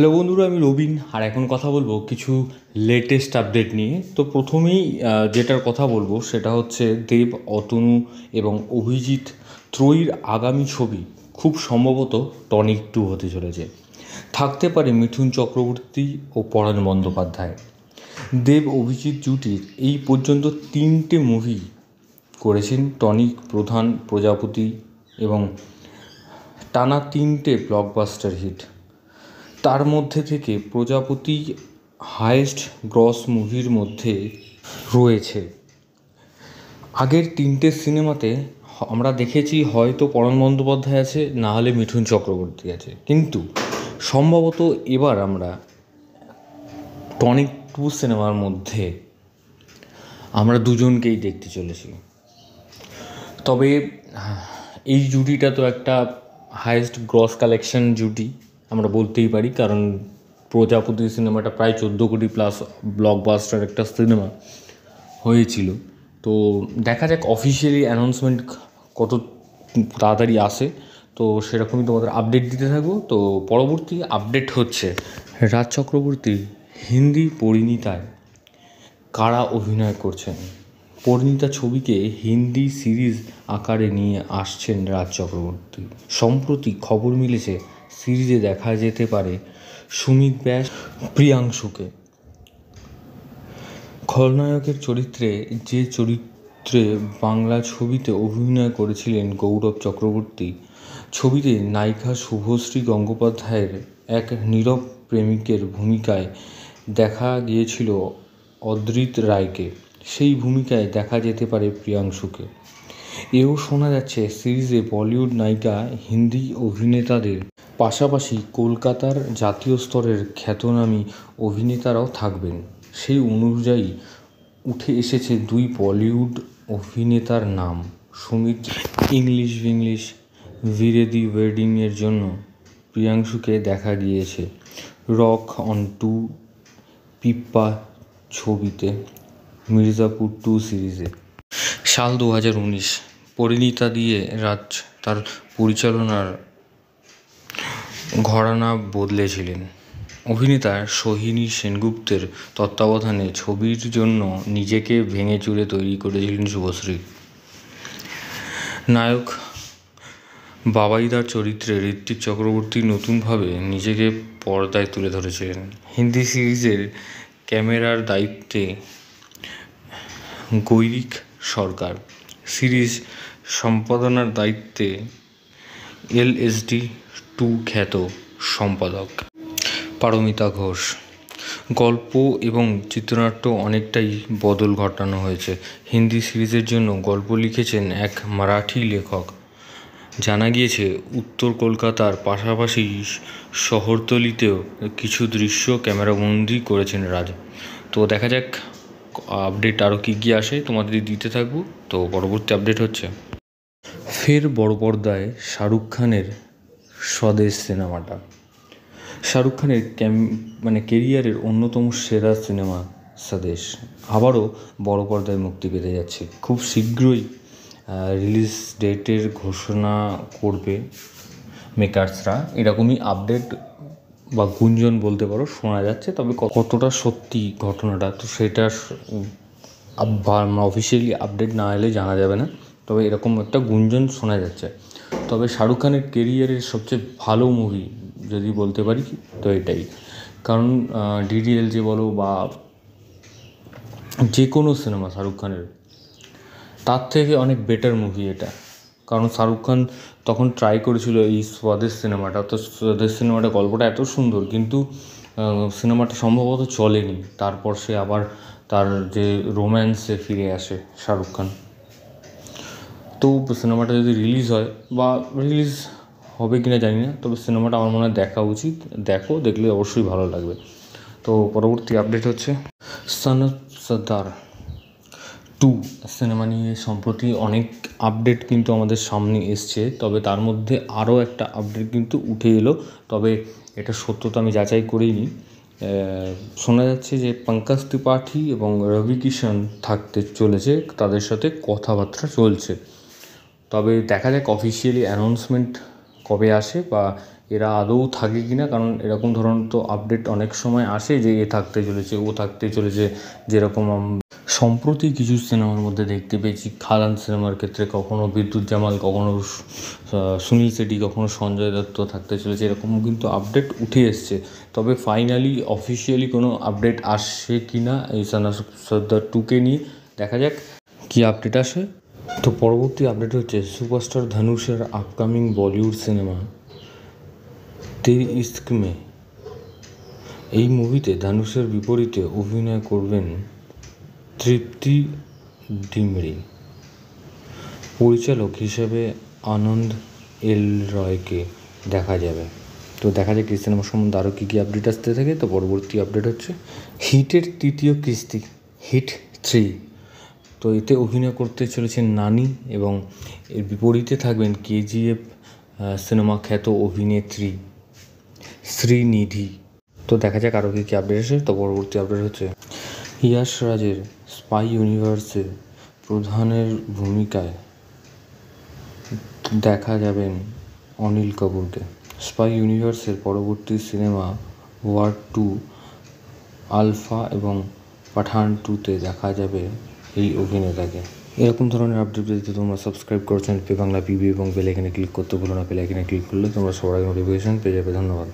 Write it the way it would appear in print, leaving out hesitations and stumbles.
Hello বন্ধুরা, আমি রবিন। আর এখন কথা বলবো কিছু লেটেস্ট আপডেট নিয়ে। তো প্রথমেই যেটার কথা বলবো সেটা হচ্ছে দেব, অতনু এবং অভিজিৎ ত্রয়ীর আগামী ছবি খুব সম্ভবত টনিক 2 হতে চলেছে। থাকতে পারে মিঠুন চক্রবর্তী ও পরাণ বন্দ্যোপাধ্যায়। দেব অভিজিৎ জুটির এই পর্যন্ত 3টে মুভি করেছেন টনিক, প্রধান, প্রজাপতি এবং টানা 3টে ব্লকবাস্টার হিট। তার মধ্যে থেকে প্রজাপতি হায়েস্ট গ্রস মুভির মধ্যে রয়েছে। আগের 3টে সিনেমাতে আমরা দেখেছি হয়তো পরাণ বন্দ্যোপাধ্যায় আছে, না হলে মিঠুন চক্রবর্তী আছে, কিন্তু সম্ভবত এবার আমরা টনিক 2 সিনেমার মধ্যে আমরা দুজনকেই দেখতে চলেছি। তবে এই জুটিটা তো একটা হায়েস্ট গ্রস কালেকশন জুটি আমরা বলতেই পারি, কারণ প্রজাপতি সিনেমাটা প্রায় 14 কোটি প্লাস ব্লকবাস্টার একটা সিনেমা হয়েছিল। তো দেখা যাক অফিসিয়ালি অ্যানাউন্সমেন্ট কত তাড়াতাড়ি আসে, তো সেরকমই তোমাদের আপডেট দিতে থাকবো। তো পরবর্তী আপডেট হচ্ছে রাজ চক্রবর্তীর হিন্দি পরিণীতায় কারা অভিনয় করছেন। পরিণীতা ছবিকে হিন্দি সিরিজ আকারে নিয়ে আসছেন রাজ চক্রবর্তী। সম্প্রতি খবর মিলেছে সিরিজে দেখা যেতে পারে সুমিত ব্যাস, প্রিয়াংশুকে। খলনায়কের চরিত্রে যে চরিত্রে বাংলা ছবিতে অভিনয় করেছিলেন গৌরব চক্রবর্তী, ছবিতে নায়িকা শুভশ্রী গঙ্গোপাধ্যায়ের এক নীরব প্রেমিকের ভূমিকায় দেখা গিয়েছিল অদ্রিত রায়কে। সেই ভূমিকায় দেখা যেতে পারে প্রিয়াংশুকে। এও শোনা যাচ্ছে সিরিজে বলিউড নায়িকা, হিন্দি অভিনেতাদের পাশাপাশি কলকাতার জাতীয় স্তরের খ্যাতনামী অভিনেতারাও থাকবেন। সেই অনুযায়ী উঠে এসেছে 2 বলিউড অভিনেতার নাম। সুমিত ইংলিশ ভিংলিশ ভিরে দি ওয়েডিংয়ের জন্য প্রিয়াংশুকে দেখা গিয়েছে রক অন 2, পিপ্পা ছবিতে, মির্জাপুর 2 সিরিজে। সাল 2019। পরিণীতা দিয়ে রাজ তার পরিচালনার ঘরানা বদলেছিলেন। অভিনেতা সোহিনী সেনগুপ্তের তত্ত্বাবধানে ছবির জন্য নিজেকে ভেঙে চুরে তৈরি করেছিলেন শুভশ্রী। নায়ক বাবাইদার চরিত্রে ঋত্বিক চক্রবর্তী নতুনভাবে নিজেকে পর্দায় তুলে ধরেছিলেন। হিন্দি সিরিজের ক্যামেরার দায়িত্বে গৈরিক সরকার, সিরিজ সম্পাদনার দায়িত্বে LSD2 খ্যাত সম্পাদক পারমিতা ঘোষ। গল্প এবং চিত্রনাট্য অনেকটাই বদল ঘটানো হয়েছে। হিন্দি সিরিজের জন্য গল্প লিখেছেন এক মারাঠি লেখক। জানা গিয়েছে উত্তর কলকাতার পাশাপাশি শহরতলিতেও কিছু দৃশ্য ক্যামেরাবন্দি করেছেন রাজ। তো দেখা যাক আপডেট আরও কী আসে, তোমাদের দিতে থাকবো। তো পরবর্তী আপডেট হচ্ছে ফের বড় পর্দায় শাহরুখ খানের স্বদেশ সিনেমাটা। শাহরুখ খানের কেরিয়ারের অন্যতম সেরা সিনেমা স্বদেশ আবারও বড় পর্দায় মুক্তি পেতে যাচ্ছে। খুব শীঘ্রই রিলিজ ডেটের ঘোষণা করবে মেকার্সরা, এরকমই আপডেট বা গুঞ্জন বলতে পারো শোনা যাচ্ছে। তবে কতটা সত্যি ঘটনাটা, তো সেটা অফিসিয়ালি আপডেট না এলে জানা যাবে না। তবে এরকম একটা গুঞ্জন শোনা যাচ্ছে। তবে শাহরুখ খানের কেরিয়ারের সবচেয়ে ভালো মুভি যদি বলতে পারি তো এটাই, কারণ DDLJ বলো বা যে কোনো সিনেমা শাহরুখ খানের, তার থেকে অনেক বেটার মুভি এটা। কারণ শাহরুখ খান তখন ট্রাই করেছিল এই স্বদেশ সিনেমাটা, তো স্বদেশ সিনেমাটা গল্পটা এত সুন্দর, কিন্তু সিনেমাটা সম্ভবত চলেনি। তারপর সে আবার তার যে রোম্যান্সে ফিরে আসে শাহরুখ খান। তো সিনেমাটা যদি রিলিজ হয় বা রিলিজ হবে কিনা জানি না, তবে সিনেমাটা আমার মনে হয় দেখা উচিত। দেখলে অবশ্যই ভালো লাগবে। তো পরবর্তী আপডেট হচ্ছে সন অফ সর্দার 2 সিনেমা নিয়ে সম্প্রতি অনেক আপডেট কিন্তু আমাদের সামনে এসছে। তবে তার মধ্যে আরও একটা আপডেট কিন্তু উঠে এলো, তবে এটা সত্যতা আমি যাচাই করিনি। শোনা যাচ্ছে যে পঙ্কজ ত্রিপাঠী এবং রবি কিষণ থাকতে চলেছে, তাদের সাথে কথাবার্তা চলছে। তবে দেখা যাক অফিসিয়ালি অ্যানাউন্সমেন্ট কবে আসে বা এরা আদৌ থাকে কি না, কারণ এরকম ধরনের তো আপডেট অনেক সময় আসে যে এ থাকতে চলেছে, ও থাকতে চলেছে। যেরকম সম্প্রতি কিছু সিনেমার মধ্যে দেখতে পেয়েছি, খাদান সিনেমার ক্ষেত্রে কখনো বিদ্যুৎ জামাল, কখনো সুনীল শেট্টি, কখনো সঞ্জয় দত্ত থাকতে চলেছে, এরকমও কিন্তু আপডেট উঠে এসছে। তবে ফাইনালি অফিসিয়ালি কোনো আপডেট আসছে কি না এই সানা সর্দার 2কে নিয়ে দেখা যাক কী আপডেট আসে। তো পরবর্তী আপডেট হচ্ছে সুপারস্টার ধনুষের আপকামিং বলিউড সিনেমা তেরি ইস্ক মে। এই মুভিতে ধনুষের বিপরীতে অভিনয় করবেন তৃপ্তি ডিমরি। পরিচালক হিসেবে আনন্দ এল রয়কে দেখা যাবে। তো দেখা যাক এই সিনেমা সম্বন্ধে আরও কী কী আপডেট আসতে থাকে। তো পরবর্তী আপডেট হচ্ছে হিটের তৃতীয় কিস্তি হিট 3। তো এতে অভিনয় করতে চলেছেন নানি এবং এর বিপরীতে থাকবেন কেজিএফ সিনেমা খ্যাত অভিনেত্রী শ্রীনিধি। তো দেখা যাক আরও কী কী আপডেট আসে। তো পরবর্তী আপডেট হচ্ছে ইয়াশ রাজের স্পাই ইউনিভার্সে প্রধানের ভূমিকায় দেখা যাবেন অনিল কাপুরকে। স্পাই ইউনিভার্সের পরবর্তী সিনেমা ওয়ার 2, আলফা এবং পাঠান 2তে দেখা যাবে এই অভিনেতাকে। এরকম ধরনের আপডেট পেতে তোমরা সাবস্ক্রাইব করো চ্যানেল বাংলা পিবি এবং বেল আইকনে ক্লিক করতে ভুলো না। বেল আইকনে ক্লিক করলে তোমরা সবার আগে নোটিফিকেশন পেয়ে যাবে। ধন্যবাদ।